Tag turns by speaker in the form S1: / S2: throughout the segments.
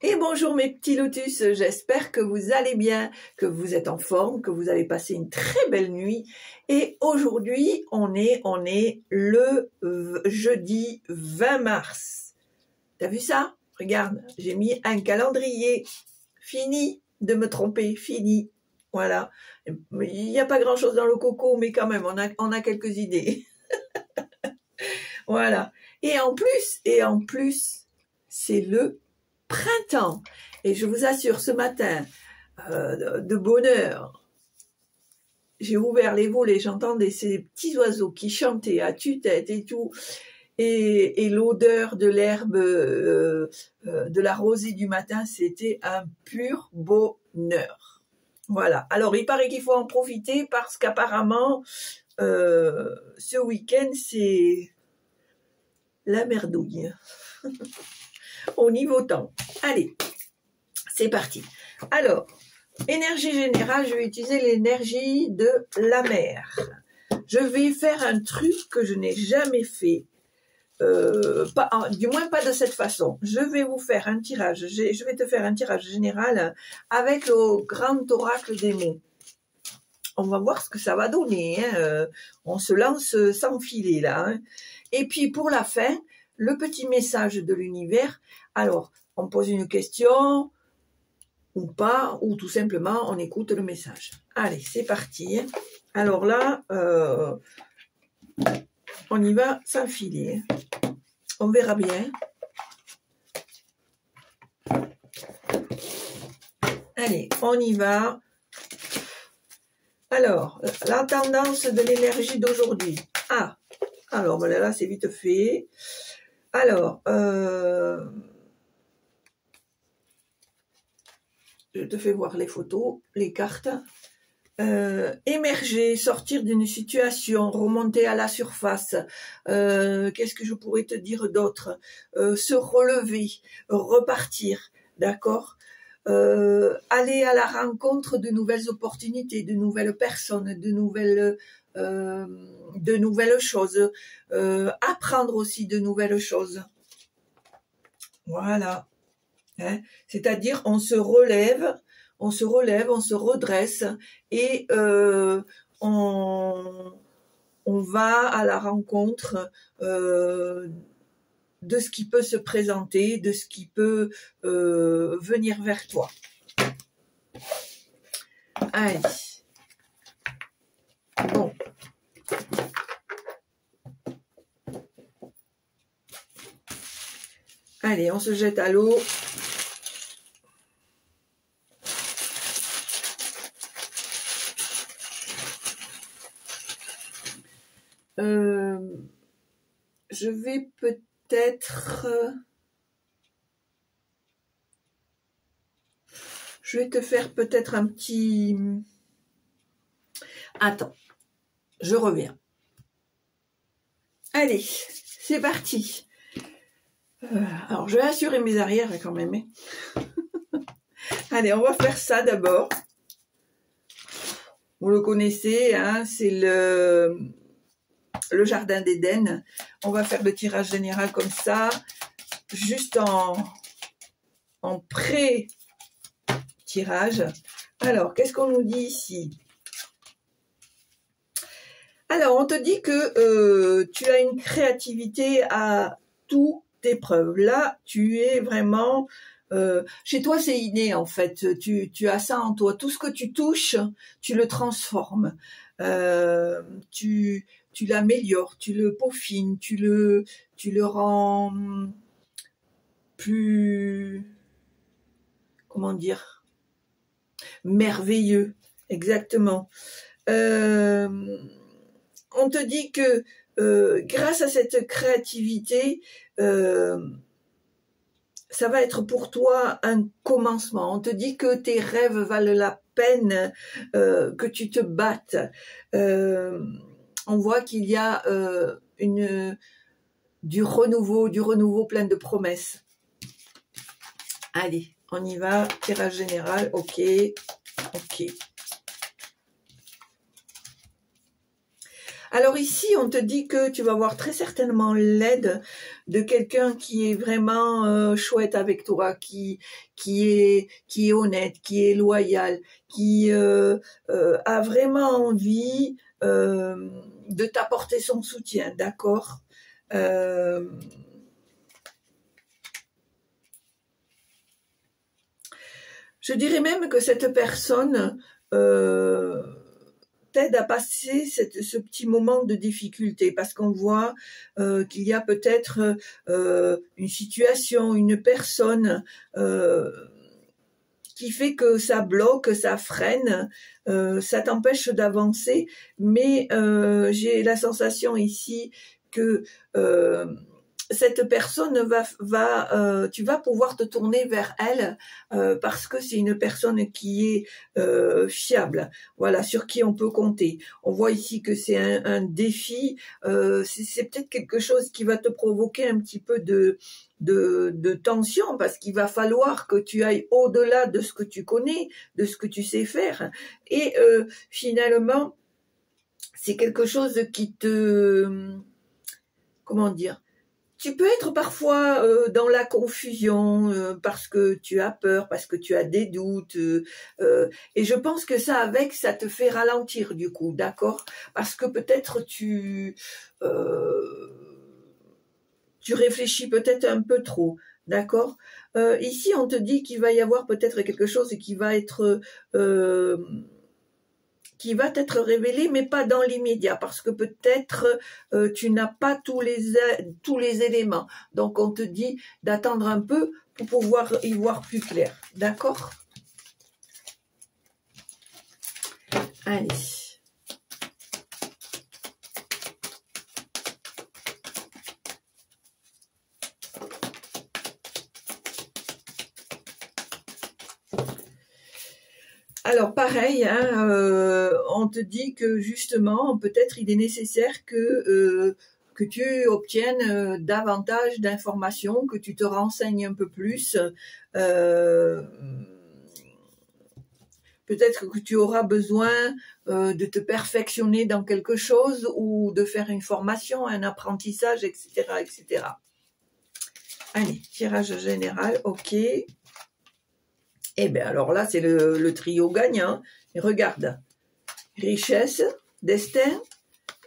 S1: Et bonjour mes petits lotus, j'espère que vous allez bien, que vous êtes en forme, que vous avez passé une très belle nuit. Et aujourd'hui, on est le jeudi 20 mars. T'as vu ça? Regarde, j'ai mis un calendrier. Fini de me tromper, fini. Voilà. Il n'y a pas grand chose dans le coco, mais quand même, on a quelques idées. Voilà. Et en plus, c'est le printemps. Et je vous assure, ce matin, de bonne heure, j'ai ouvert les volets, j'entendais ces petits oiseaux qui chantaient à tue-tête et tout, et l'odeur de l'herbe, de la rosée du matin, c'était un pur bonheur. Voilà. Alors, il paraît qu'il faut en profiter parce qu'apparemment, ce week-end, c'est la merdouille. Au niveau temps. Allez, c'est parti. Alors, énergie générale, je vais utiliser l'énergie de la mer. Je vais faire un truc que je n'ai jamais fait. Du moins pas de cette façon. Je vais vous faire un tirage. Je vais te faire un tirage général avec le grand oracle des mots. On va voir ce que ça va donner. On se lance sans filet là. Et puis pour la fin, le petit message de l'univers. Alors, on pose une question ou pas, ou tout simplement on écoute le message. Allez, c'est parti. Alors là, on y va sans filet. On verra bien. Allez, on y va. Alors, la tendance de l'énergie d'aujourd'hui. Ah, alors voilà, là c'est vite fait. Alors, je te fais voir les photos, les cartes. Émerger, sortir d'une situation, remonter à la surface. Qu'est-ce que je pourrais te dire d'autre? Se relever, repartir, d'accord? Aller à la rencontre de nouvelles opportunités, de nouvelles personnes, de nouvelles choses, apprendre aussi de nouvelles choses. Voilà. Hein? C'est-à-dire, on se relève, on se redresse et on va à la rencontre de ce qui peut se présenter, de ce qui peut venir vers toi. Allez. Bon. Allez, on se jette à l'eau. Je vais peut-être... Je vais te faire peut-être un petit... Attends, je reviens. Allez, c'est parti. Alors, je vais assurer mes arrières quand même. Allez, on va faire ça d'abord. Vous le connaissez, hein, c'est le jardin d'Éden. On va faire le tirage général comme ça, juste en pré-tirage. Alors, qu'est-ce qu'on nous dit ici? Alors, on te dit que tu as une créativité à toute épreuve. Là, tu es vraiment... chez toi, c'est inné, en fait. Tu as ça en toi. Tout ce que tu touches, tu le transformes. Tu l'améliores, tu le peaufines, tu le rends plus... Comment dire? Merveilleux. Exactement. On te dit que grâce à cette créativité, ça va être pour toi un commencement. On te dit que tes rêves valent la peine, que tu te battes. On voit qu'il y a du renouveau plein de promesses. Allez, on y va. Tirage général, ok. Alors ici, on te dit que tu vas avoir très certainement l'aide de quelqu'un qui est vraiment chouette avec toi, qui est honnête, qui est loyal, qui a vraiment envie de t'apporter son soutien, d'accord? Je dirais même que cette personne t'aide à passer ce petit moment de difficulté, parce qu'on voit qu'il y a peut-être une situation, une personne qui fait que ça bloque, ça freine, ça t'empêche d'avancer, mais j'ai la sensation ici que cette personne tu vas pouvoir te tourner vers elle parce que c'est une personne qui est fiable, voilà, sur qui on peut compter. On voit ici que c'est un défi, c'est peut-être quelque chose qui va te provoquer un petit peu de tension, parce qu'il va falloir que tu ailles au-delà de ce que tu connais, de ce que tu sais faire, et finalement c'est quelque chose qui te, comment dire, tu peux être parfois dans la confusion parce que tu as peur, parce que tu as des doutes. Et je pense que ça te fait ralentir du coup, d'accord? Parce que peut-être tu réfléchis peut-être un peu trop, d'accord? Ici, on te dit qu'il va y avoir peut-être quelque chose qui va t'être révélé, mais pas dans l'immédiat, parce que peut-être tu n'as pas tous les éléments. Donc on te dit d'attendre un peu pour pouvoir y voir plus clair. D'accord? Allez. Alors pareil, hein, on te dit que justement, peut-être il est nécessaire que tu obtiennes davantage d'informations, que tu te renseignes un peu plus. Peut-être que tu auras besoin de te perfectionner dans quelque chose, ou de faire une formation, un apprentissage, etc., etc. Allez, tirage général, ok. Eh bien, alors là, c'est le trio gagnant. Et regarde, richesse, destin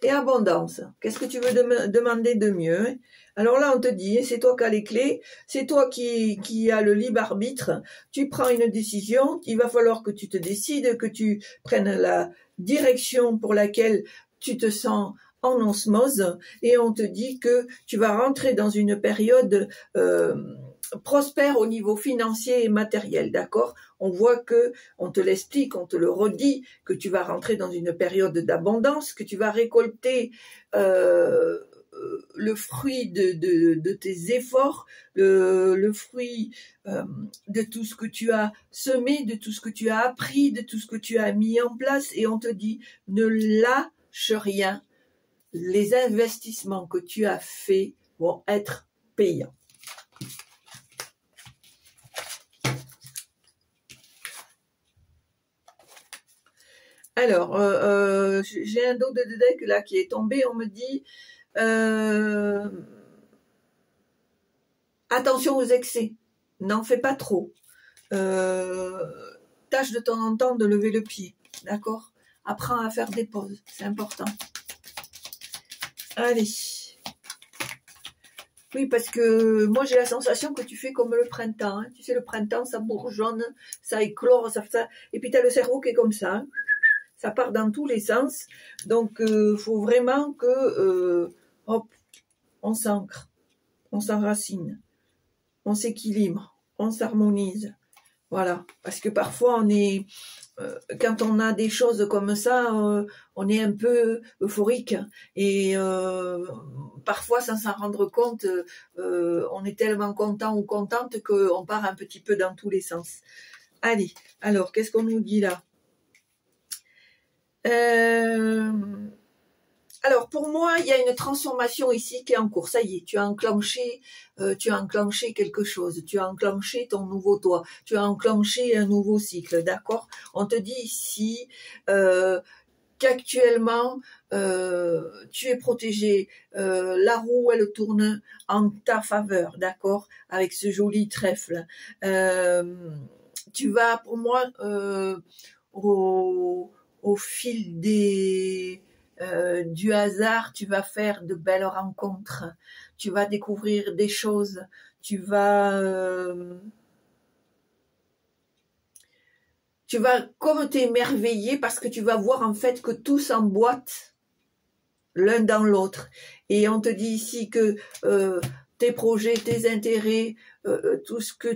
S1: et abondance. Qu'est-ce que tu veux demander de mieux? Alors là, on te dit, c'est toi qui as les clés, c'est toi qui as le libre arbitre. Tu prends une décision, il va falloir que tu te décides, que tu prennes la direction pour laquelle tu te sens en osmose, et on te dit que tu vas rentrer dans une période prospère au niveau financier et matériel, d'accord? On voit que, on te l'explique, on te le redit, que tu vas rentrer dans une période d'abondance, que tu vas récolter le fruit de tes efforts, le fruit de tout ce que tu as semé, de tout ce que tu as appris, de tout ce que tu as mis en place, et on te dit, ne lâche rien. Les investissements que tu as faits vont être payants. Alors, j'ai un dos de deck là qui est tombé, on me dit attention aux excès, n'en fais pas trop. Tâche de temps en temps de lever le pied, d'accord? Apprends à faire des pauses, c'est important. Allez. Oui, parce que moi j'ai la sensation que tu fais comme le printemps. Hein. Tu sais, le printemps, ça bourgeonne, ça éclore, ça. Et puis tu as le cerveau qui est comme ça. Hein. Ça part dans tous les sens. Donc, faut vraiment que, hop, on s'ancre, on s'enracine, on s'équilibre, on s'harmonise. Voilà. Parce que parfois, on est, quand on a des choses comme ça, on est un peu euphorique. Et parfois, sans s'en rendre compte, on est tellement content ou contente qu'on part un petit peu dans tous les sens. Allez, alors, qu'est-ce qu'on nous dit là? Alors pour moi, il y a une transformation ici qui est en cours. Ça y est, tu as enclenché quelque chose. Tu as enclenché ton nouveau toi. Tu as enclenché un nouveau cycle, d'accord? On te dit ici, qu'actuellement tu es protégé, la roue elle tourne en ta faveur, d'accord, avec ce joli trèfle. Tu vas, pour moi, au fil du hasard, tu vas faire de belles rencontres, tu vas découvrir des choses, tu vas comme t'émerveiller parce que tu vas voir en fait que tout s'emboîte l'un dans l'autre. Et on te dit ici que tes projets, tes intérêts, tout ce que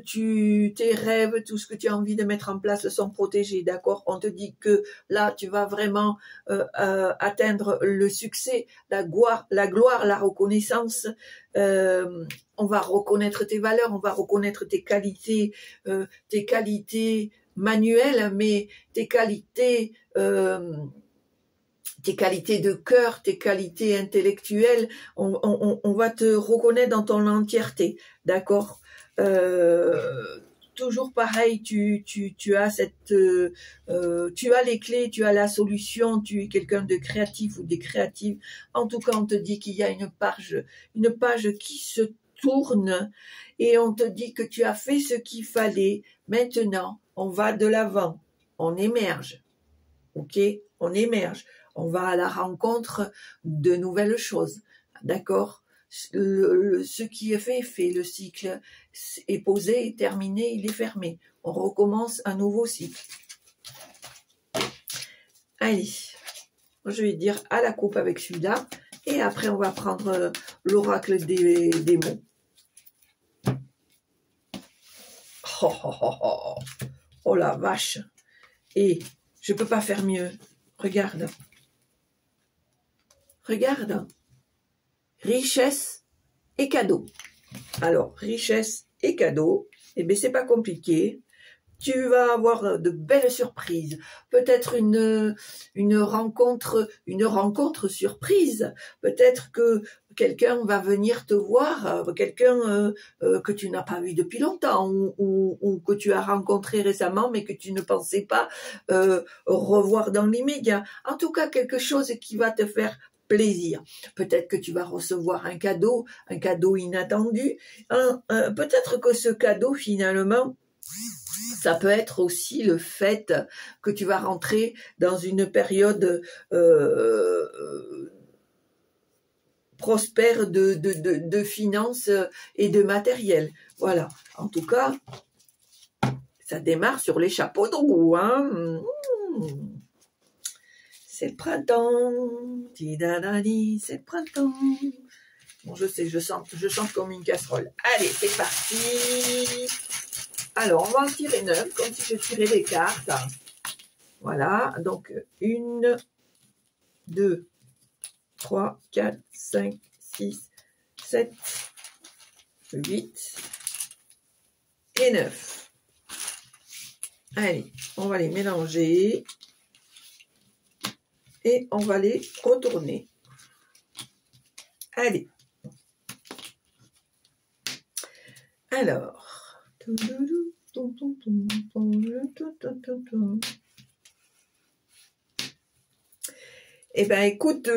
S1: tes rêves, tout ce que tu as envie de mettre en place sont protégés, d'accord? On te dit que là, tu vas vraiment atteindre le succès, la gloire, la reconnaissance. On va reconnaître tes valeurs, on va reconnaître tes qualités manuelles, mais tes qualités de cœur, tes qualités intellectuelles, on va te reconnaître dans ton entièreté, d'accord? Toujours pareil, tu as tu as les clés, tu as la solution, tu es quelqu'un de créatif ou des créatives. En tout cas, on te dit qu'il y a une page qui se tourne et on te dit que tu as fait ce qu'il fallait. Maintenant, on va de l'avant, on émerge, ok? On émerge. On va à la rencontre de nouvelles choses, d'accord? Ce qui est fait, le cycle est posé, est terminé, il est fermé. On recommence un nouveau cycle. Allez, je vais dire à la coupe avec celui-là, et après on va prendre l'oracle des mots. Oh, oh, oh, oh. Oh la vache! Et je peux pas faire mieux. Regarde. Regarde. Richesse et cadeau. Alors, richesse et cadeau, eh bien, c'est pas compliqué. Tu vas avoir de belles surprises. Peut-être une rencontre surprise. Peut-être que quelqu'un va venir te voir, quelqu'un que tu n'as pas vu depuis longtemps ou que tu as rencontré récemment mais que tu ne pensais pas revoir dans l'immédiat. En tout cas, quelque chose qui va te faire plaisir. Peut-être que tu vas recevoir un cadeau inattendu. Peut-être que ce cadeau, finalement, ça peut être aussi le fait que tu vas rentrer dans une période prospère de finances et de matériel. Voilà. En tout cas, ça démarre sur les chapeaux de roue, hein. C'est le printemps, c'est le printemps. Bon, je sais, je chante comme une casserole. Allez, c'est parti. Alors, on va en tirer 9, comme si je tirais les cartes. Voilà, donc 1, 2, 3, 4, 5, 6, 7, 8 et 9. Allez, on va les mélanger. Et on va les retourner. Allez. Alors. Eh bien, écoute,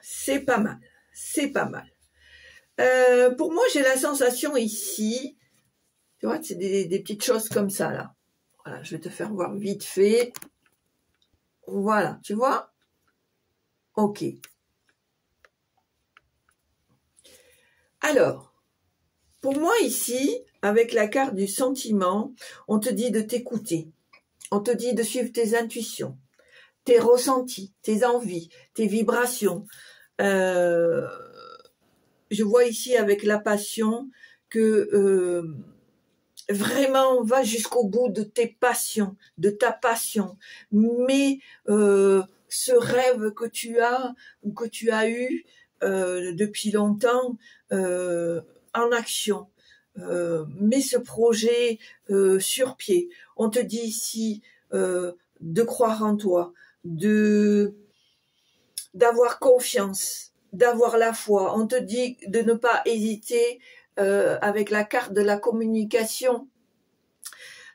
S1: c'est pas mal. C'est pas mal. Pour moi, j'ai la sensation ici, tu vois, c'est des petites choses comme ça, là. Voilà, je vais te faire voir vite fait. Voilà, tu vois? Ok. Alors, pour moi ici, avec la carte du sentiment, on te dit de t'écouter. On te dit de suivre tes intuitions, tes ressentis, tes envies, tes vibrations. Je vois ici avec la passion que vraiment va jusqu'au bout de tes passions, de ta passion. Mais ce rêve que tu as ou que tu as eu depuis longtemps en action. Mets ce projet sur pied. On te dit ici de croire en toi, d'avoir confiance, d'avoir la foi. On te dit de ne pas hésiter avec la carte de la communication,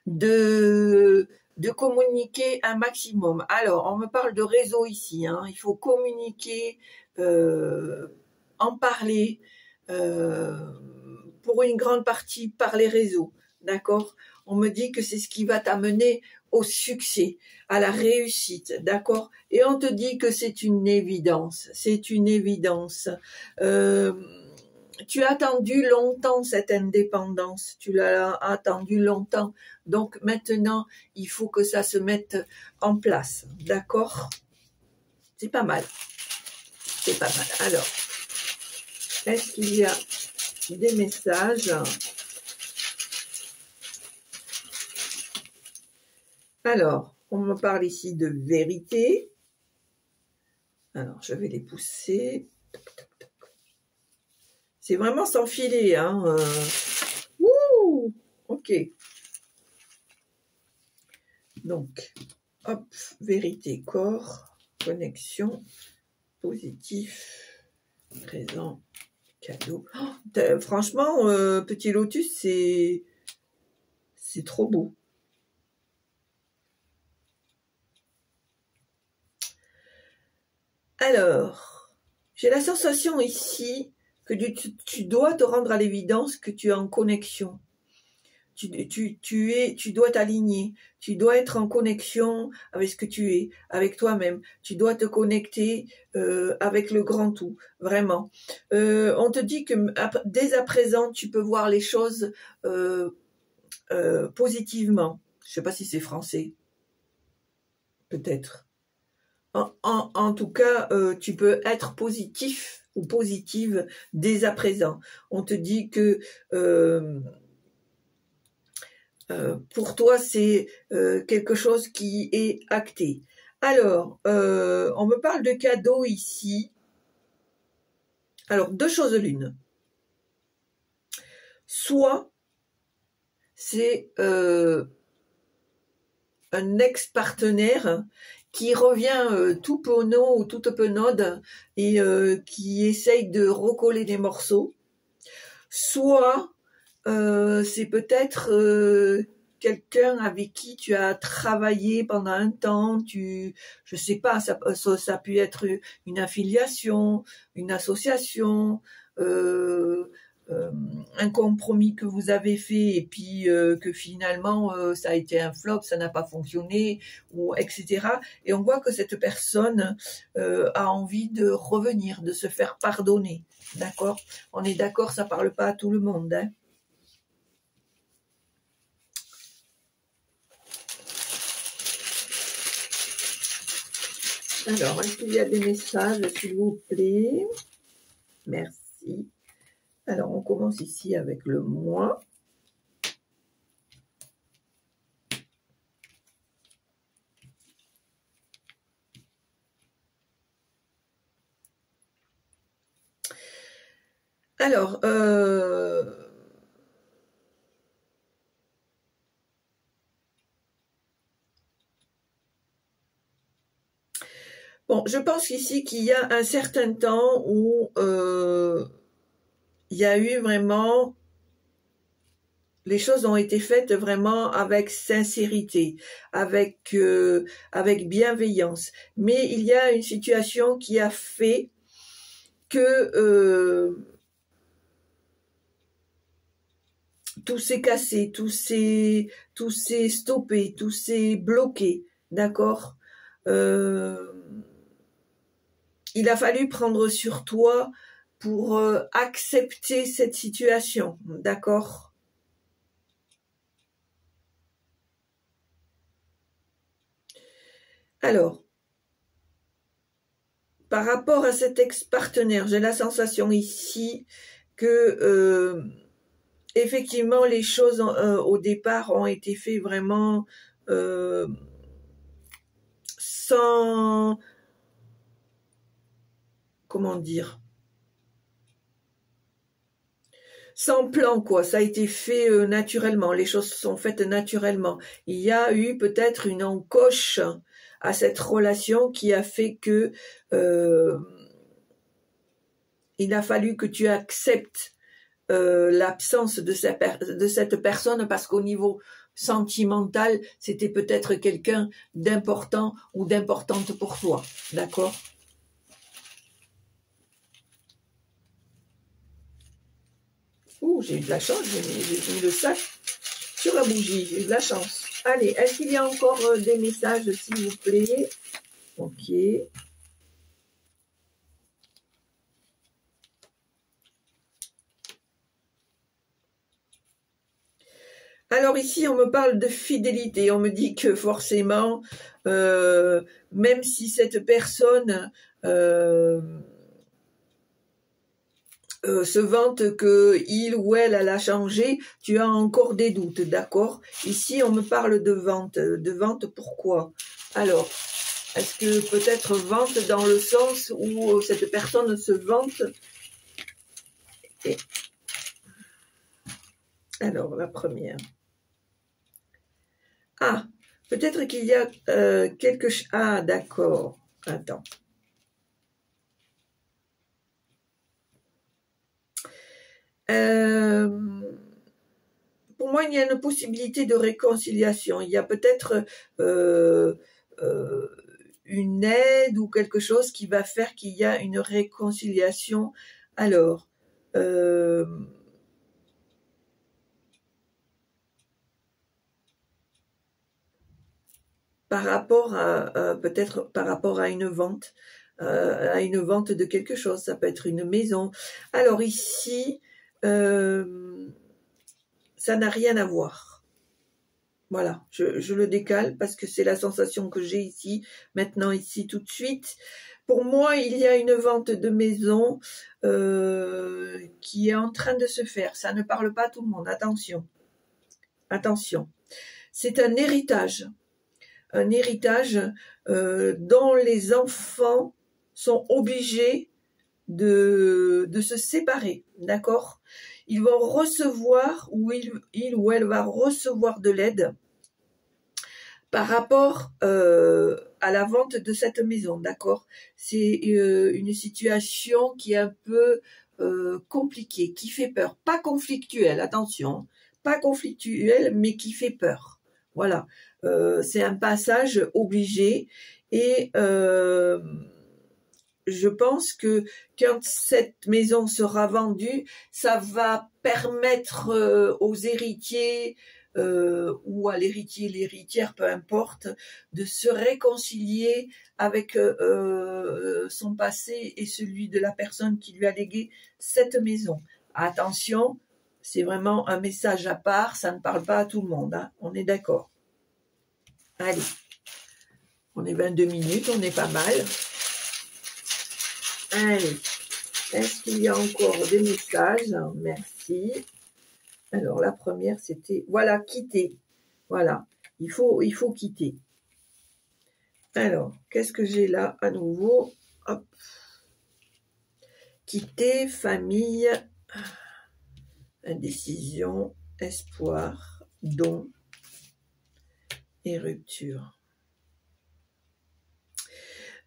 S1: de communiquer un maximum. Alors, on me parle de réseau ici, hein. Il faut communiquer, en parler, pour une grande partie par les réseaux, d'accord? On me dit que c'est ce qui va t'amener au succès, à la réussite, d'accord? Et on te dit que c'est une évidence, c'est une évidence. Tu as attendu longtemps cette indépendance, tu l'as attendu longtemps, donc maintenant il faut que ça se mette en place, d'accord? C'est pas mal, c'est pas mal. Alors, est-ce qu'il y a des messages? Alors, on me parle ici de vérité. Alors, je vais les pousser. C'est vraiment sans filet, hein. Wouh! Ok. Donc, hop, vérité, corps, connexion, positif, présent, cadeau. Oh, franchement, Petit Lotus, c'est trop beau. Alors, j'ai la sensation ici que tu dois te rendre à l'évidence que tu es en connexion. Tu dois t'aligner, tu dois être en connexion avec ce que tu es, avec toi-même. Tu dois te connecter avec le grand tout, vraiment. On te dit que dès à présent, tu peux voir les choses positivement. Je ne sais pas si c'est français, peut-être. En tout cas, tu peux être positif ou positive dès à présent. On te dit que pour toi, c'est quelque chose qui est acté. Alors, on me parle de cadeaux ici. Alors, deux choses l'une. Soit, c'est un ex-partenaire qui revient tout penaud ou toute penaude et qui essaye de recoller des morceaux. Soit, c'est peut-être quelqu'un avec qui tu as travaillé pendant un temps, je sais pas, ça a pu être une affiliation, une association, un compromis que vous avez fait et puis que finalement ça a été un flop, ça n'a pas fonctionné, ou etc. Et on voit que cette personne a envie de revenir, de se faire pardonner, d'accord? On est d'accord, ça parle pas à tout le monde, hein. Alors, est-ce qu'il y a des messages, s'il vous plaît? Merci. Alors, on commence ici avec le moi. Alors, bon, je pense ici qu'il y a un certain temps où il y a eu vraiment, les choses ont été faites vraiment avec sincérité, avec bienveillance. Mais il y a une situation qui a fait que tout s'est cassé, tout s'est stoppé, tout s'est bloqué, d'accord? Il a fallu prendre sur toi pour accepter cette situation, d'accord? Alors, par rapport à cet ex-partenaire, j'ai la sensation ici que effectivement les choses au départ ont été faites vraiment sans, comment dire, sans plan, quoi. Ça a été fait naturellement, les choses sont faites naturellement. Il y a eu peut-être une encoche à cette relation qui a fait que il a fallu que tu acceptes l'absence de cette personne, parce qu'au niveau sentimental, c'était peut-être quelqu'un d'important ou d'importante pour toi, d'accord? Ouh, j'ai eu de la chance, j'ai mis le sac sur la bougie, j'ai eu de la chance. Allez, est-ce qu'il y a encore des messages, s'il vous plaît? Ok. Alors ici, on me parle de fidélité. On me dit que forcément, même si cette personne se vante que il ou elle a changé, tu as encore des doutes, d'accord? Ici, on me parle de vente. De vente, pourquoi? Alors, est-ce que peut-être vente dans le sens où cette personne se vante? Et... Alors, la première. Ah, peut-être qu'il y a quelque chose... Ah, d'accord. Attends. Pour moi, il y a une possibilité de réconciliation. Il y a peut-être une aide ou quelque chose qui va faire qu'il y a une réconciliation. Alors, par rapport à peut-être par rapport à une vente de quelque chose, ça peut être une maison. Alors ici, ça n'a rien à voir. Voilà, je le décale parce que c'est la sensation que j'ai ici, maintenant, ici, tout de suite. Pour moi, il y a une vente de maison qui est en train de se faire. Ça ne parle pas à tout le monde, attention. Attention. C'est un héritage. Un héritage dont les enfants sont obligés de se séparer, d'accord? Ils vont recevoir, ou il ou elle va recevoir de l'aide par rapport à la vente de cette maison, d'accord? C'est une situation qui est un peu compliquée, qui fait peur. Pas conflictuelle, attention, pas conflictuelle, mais qui fait peur. Voilà, c'est un passage obligé et je pense que quand cette maison sera vendue, ça va permettre aux héritiers ou à l'héritier, l'héritière, peu importe, de se réconcilier avec son passé et celui de la personne qui lui a légué cette maison. Attention, c'est vraiment un message à part, ça ne parle pas à tout le monde, hein, on est d'accord. Allez, on est 22 minutes, on est pas mal. Allez, est-ce qu'il y a encore des messages? Merci. Alors, la première, c'était, voilà, quitter. Voilà, il faut quitter. Alors, qu'est-ce que j'ai là à nouveau? Hop. Quitter, famille, indécision, espoir, don et rupture.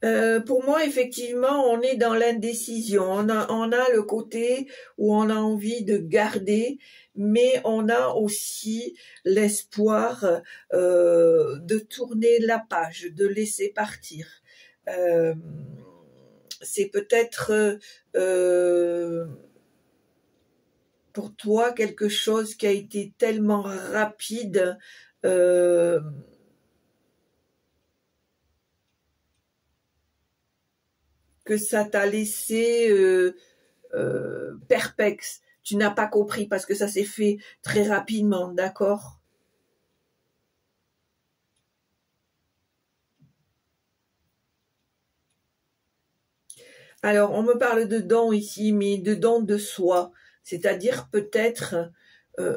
S1: Pour moi, effectivement, on est dans l'indécision. On a le côté où on a envie de garder, mais on a aussi l'espoir de tourner la page, de laisser partir. C'est peut-être pour toi quelque chose qui a été tellement rapide que ça t'a laissé perplexe. Tu n'as pas compris parce que ça s'est fait très rapidement, d'accord? Alors, on me parle de dons ici, mais de dons de soi. C'est-à-dire peut-être,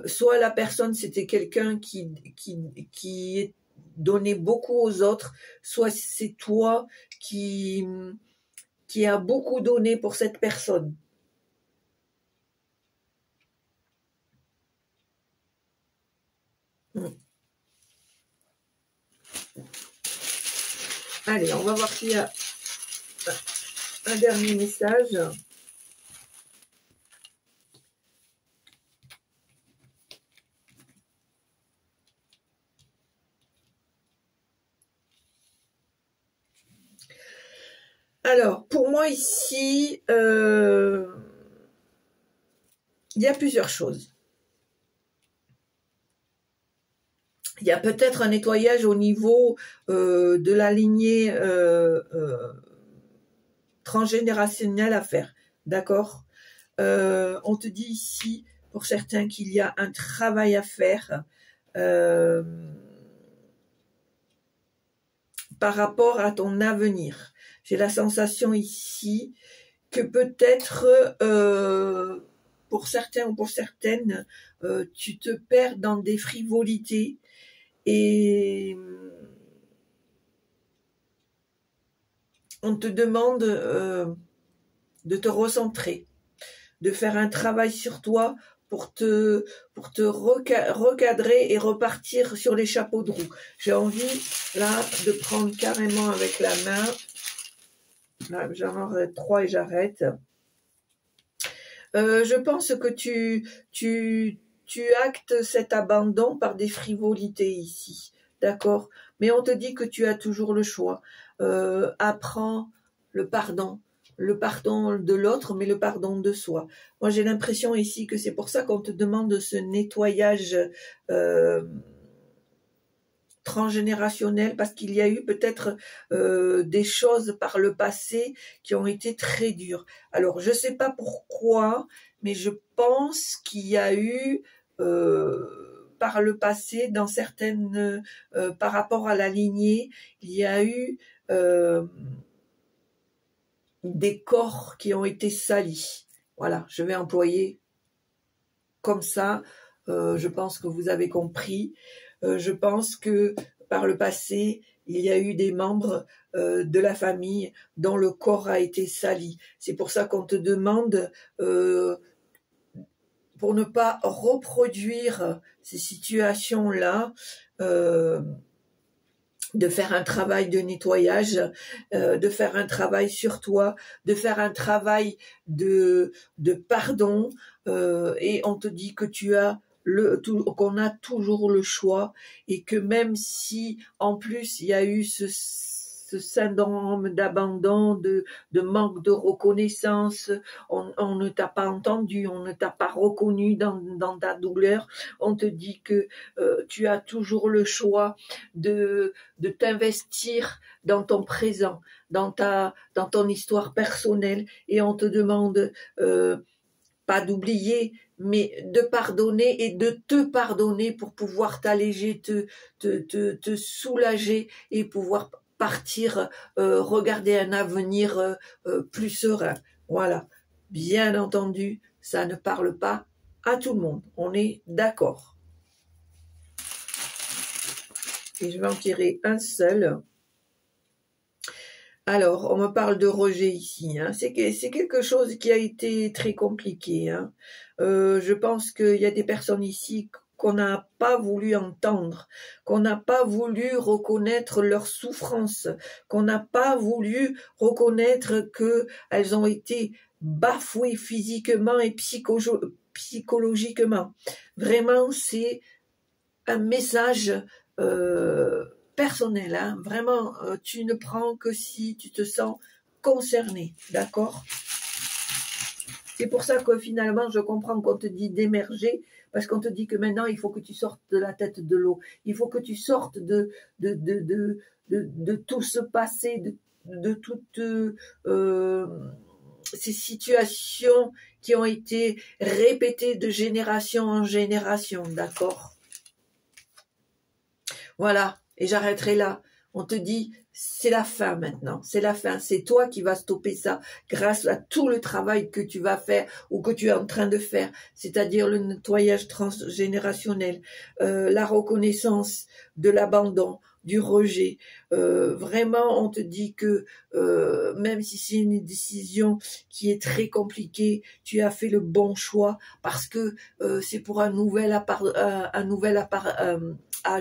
S1: soit la personne, c'était quelqu'un qui donnait beaucoup aux autres, soit c'est toi qui a beaucoup donné pour cette personne. Allez, on va voir s'il y a un dernier message. Alors, pour moi ici, il y a plusieurs choses. Il y a peut-être un nettoyage au niveau de la lignée transgénérationnelle à faire, d'accord? On te dit ici, pour certains, qu'il y a un travail à faire par rapport à ton avenir. J'ai la sensation ici que peut-être pour certains ou pour certaines, tu te perds dans des frivolités et on te demande de te recentrer, de faire un travail sur toi pour te recadrer et repartir sur les chapeaux de roue. J'ai envie là de prendre carrément avec la main. Là, j'en aurai 3 et j'arrête. Je pense que tu actes cet abandon par des frivolités ici, d'accord? Mais on te dit que tu as toujours le choix. Apprends le pardon de l'autre, mais le pardon de soi. Moi, j'ai l'impression ici que c'est pour ça qu'on te demande ce nettoyage transgénérationnel, parce qu'il y a eu peut-être des choses par le passé qui ont été très dures. Alors, je ne sais pas pourquoi, mais je pense qu'il y a eu par le passé, dans certaines, par rapport à la lignée, il y a eu des corps qui ont été salis. Voilà, je vais employer comme ça. Je pense que vous avez compris. Je pense que par le passé, il y a eu des membres de la famille dont le corps a été sali. C'est pour ça qu'on te demande, pour ne pas reproduire ces situations-là, de faire un travail de nettoyage, de faire un travail sur toi, de faire un travail de pardon, et on te dit que qu'on a toujours le choix, et que même si en plus il y a eu ce syndrome d'abandon, de manque de reconnaissance, on ne t'a pas entendu, on ne t'a pas reconnu dans ta douleur, on te dit que tu as toujours le choix de t'investir dans ton présent, dans ton histoire personnelle, et on te demande pas d'oublier, mais de pardonner et de te pardonner pour pouvoir t'alléger, te soulager et pouvoir partir, regarder un avenir plus serein. Voilà. Bien entendu, ça ne parle pas à tout le monde. On est d'accord. Et je vais en tirer un seul. Alors, on me parle de rejet ici. Hein. C'est quelque chose qui a été très compliqué. Hein. Je pense qu'il y a des personnes ici qu'on n'a pas voulu entendre, qu'on n'a pas voulu reconnaître leur souffrance, qu'on n'a pas voulu reconnaître qu'elles ont été bafouées physiquement et psychologiquement. Vraiment, c'est un message personnel, hein. Vraiment, tu ne prends que si tu te sens concerné, d'accord? C'est pour ça que finalement, je comprends qu'on te dit d'émerger, parce qu'on te dit que maintenant, il faut que tu sortes de la tête de l'eau. Il faut que tu sortes de tout ce passé, de toutes ces situations qui ont été répétées de génération en génération, d'accord? Voilà, et j'arrêterai là. On te dit, c'est la fin maintenant, c'est la fin. C'est toi qui vas stopper ça grâce à tout le travail que tu vas faire ou que tu es en train de faire, c'est-à-dire le nettoyage transgénérationnel, la reconnaissance de l'abandon, du rejet. Vraiment, on te dit que même si c'est une décision qui est très compliquée, tu as fait le bon choix parce que c'est pour un nouvel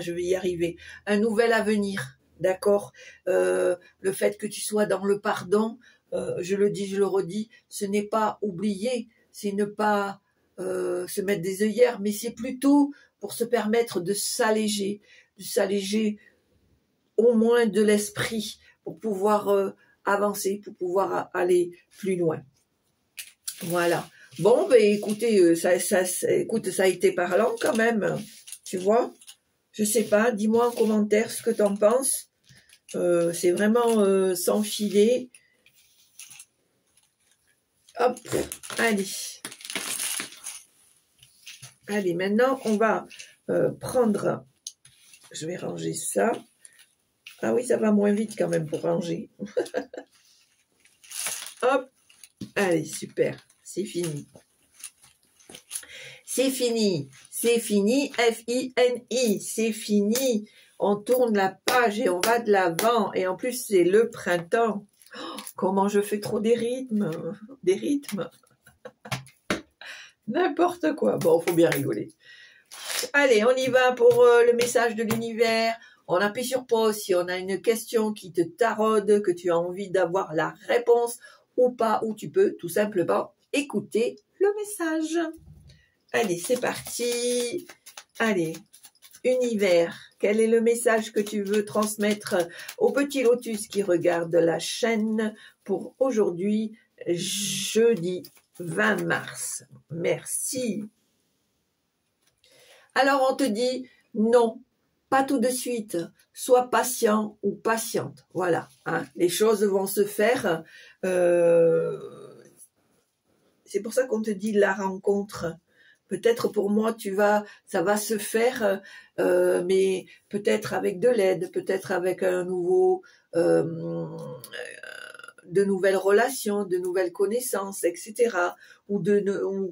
S1: je vais y arriver, un nouvel avenir, d'accord? Le fait que tu sois dans le pardon, je le dis, je le redis, ce n'est pas oublier, c'est ne pas se mettre des œillères, mais c'est plutôt pour se permettre de s'alléger au moins de l'esprit, pour pouvoir avancer, pour pouvoir aller plus loin. Voilà. Bon, ben écoutez, écoute, ça a été parlant quand même, tu vois. Je sais pas, dis-moi en commentaire ce que tu en penses. C'est vraiment sans filet. Hop, allez. Allez, maintenant, on va prendre... Je vais ranger ça. Ah oui, ça va moins vite quand même pour ranger. Hop, allez, super, c'est fini. C'est fini, c'est fini, F-I-N-I, c'est fini. On tourne la page et on va de l'avant. Et en plus, c'est le printemps. Oh, comment je fais trop des rythmes. N'importe quoi. Bon, faut bien rigoler. Allez, on y va pour le message de l'univers. On appuie sur pause si on a une question qui te taraude, que tu as envie d'avoir la réponse ou pas, ou tu peux tout simplement écouter le message. Allez, c'est parti. Allez, univers, quel est le message que tu veux transmettre au petit lotus qui regarde la chaîne pour aujourd'hui, jeudi 20 mars. Merci. Alors on te dit non, pas tout de suite, sois patient ou patiente. Voilà, hein, les choses vont se faire. C'est pour ça qu'on te dit la rencontre. Peut-être pour moi, ça va se faire, mais peut-être avec de l'aide, peut-être avec un nouveau, de nouvelles relations, de nouvelles connaissances, etc. Ou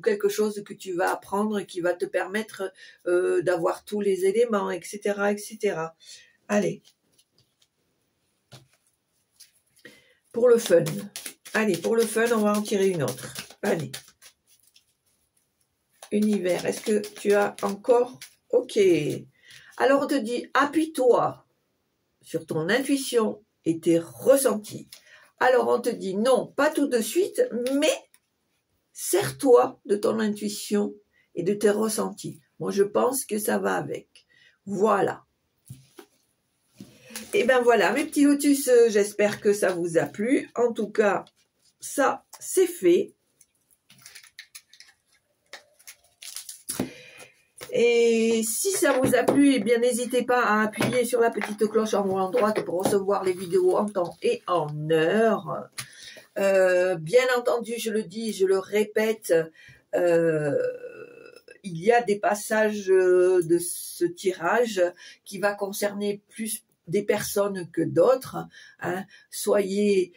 S1: quelque chose que tu vas apprendre qui va te permettre d'avoir tous les éléments, etc., etc. Allez. Pour le fun. Allez, pour le fun, on va en tirer une autre. Allez. Univers, est-ce que tu as encore... Ok. Alors on te dit, appuie-toi sur ton intuition et tes ressentis. Alors on te dit, non, pas tout de suite, mais sers-toi de ton intuition et de tes ressentis. Moi, je pense que ça va avec. Voilà. Et ben voilà, mes petits lotus, j'espère que ça vous a plu. En tout cas, ça, c'est fait. Et si ça vous a plu, eh bien n'hésitez pas à appuyer sur la petite cloche en haut à droite pour recevoir les vidéos en temps et en heure. Bien entendu, je le dis, je le répète, il y a des passages de ce tirage qui va concerner plus des personnes que d'autres. Hein. Soyez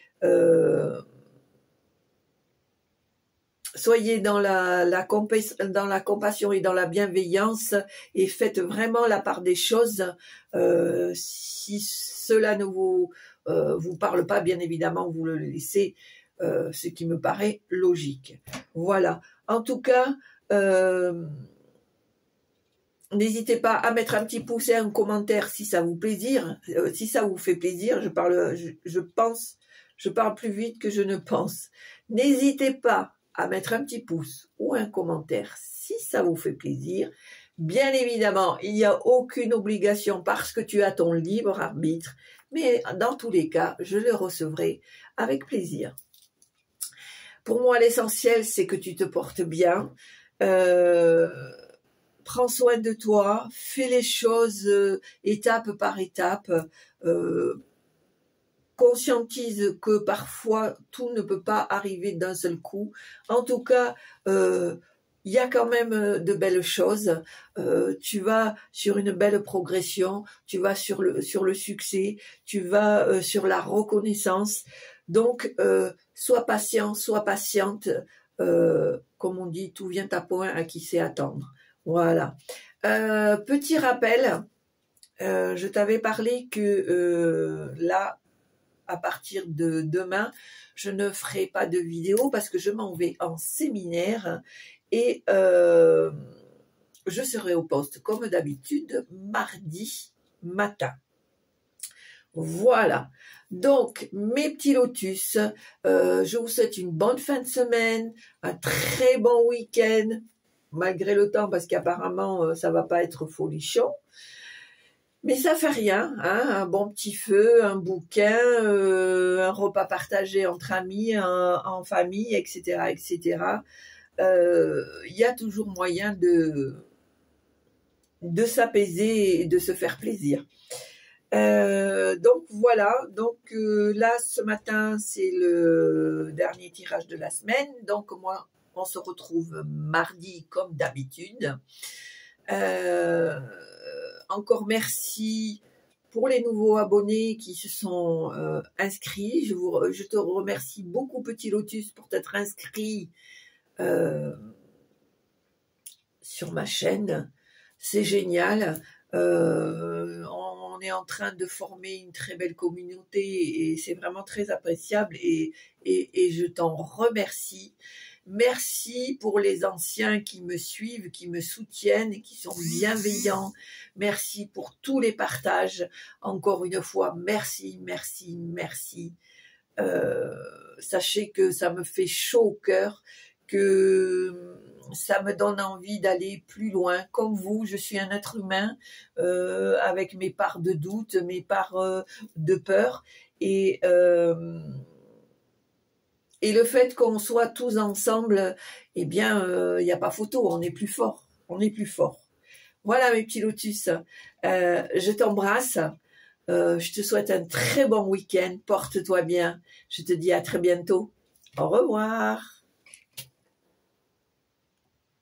S1: dans la compassion et dans la bienveillance et faites vraiment la part des choses. Si cela ne vous parle pas, bien évidemment, vous le laissez, ce qui me paraît logique. Voilà. En tout cas, n'hésitez pas à mettre un petit pouce et un commentaire si ça vous si ça vous fait plaisir. Je parle plus vite que je ne pense. N'hésitez pas à mettre un petit pouce ou un commentaire si ça vous fait plaisir. Bien évidemment, il n'y a aucune obligation parce que tu as ton libre arbitre, mais dans tous les cas, je le recevrai avec plaisir. Pour moi, l'essentiel, c'est que tu te portes bien. Prends soin de toi, fais les choses étape par étape. Conscientise que parfois tout ne peut pas arriver d'un seul coup. En tout cas, il y a quand même de belles choses. Tu vas sur une belle progression, tu vas sur le succès, tu vas sur la reconnaissance. Donc, sois patient, sois patiente. Comme on dit, tout vient à point à qui sait attendre. Voilà. Petit rappel, je t'avais parlé que là, à partir de demain, je ne ferai pas de vidéo parce que je m'en vais en séminaire et je serai au poste comme d'habitude mardi matin. Voilà. Donc, mes petits lotus, je vous souhaite une bonne fin de semaine, un très bon week-end, malgré le temps parce qu'apparemment ça va pas être folichon. Mais ça fait rien, hein, un bon petit feu, un bouquin, un repas partagé entre amis, en famille, etc., etc. Il y a toujours moyen de s'apaiser et de se faire plaisir. Donc voilà, donc là ce matin c'est le dernier tirage de la semaine, donc moi on se retrouve mardi comme d'habitude. Encore merci pour les nouveaux abonnés qui se sont inscrits. Je te remercie beaucoup Petit Lotus pour t'être inscrit sur ma chaîne. C'est génial. On est en train de former une très belle communauté et c'est vraiment très appréciable et je t'en remercie. Merci pour les anciens qui me suivent, qui me soutiennent et qui sont bienveillants. Merci pour tous les partages. Encore une fois, merci, merci, merci. Sachez que ça me fait chaud au cœur, que ça me donne envie d'aller plus loin. Comme vous, je suis un être humain avec mes parts de doute, mes parts de peur. Et le fait qu'on soit tous ensemble, eh bien, il n'y a pas photo, on est plus fort. On est plus fort. Voilà mes petits lotus. Je t'embrasse. Je te souhaite un très bon week-end. Porte-toi bien. Je te dis à très bientôt. Au revoir.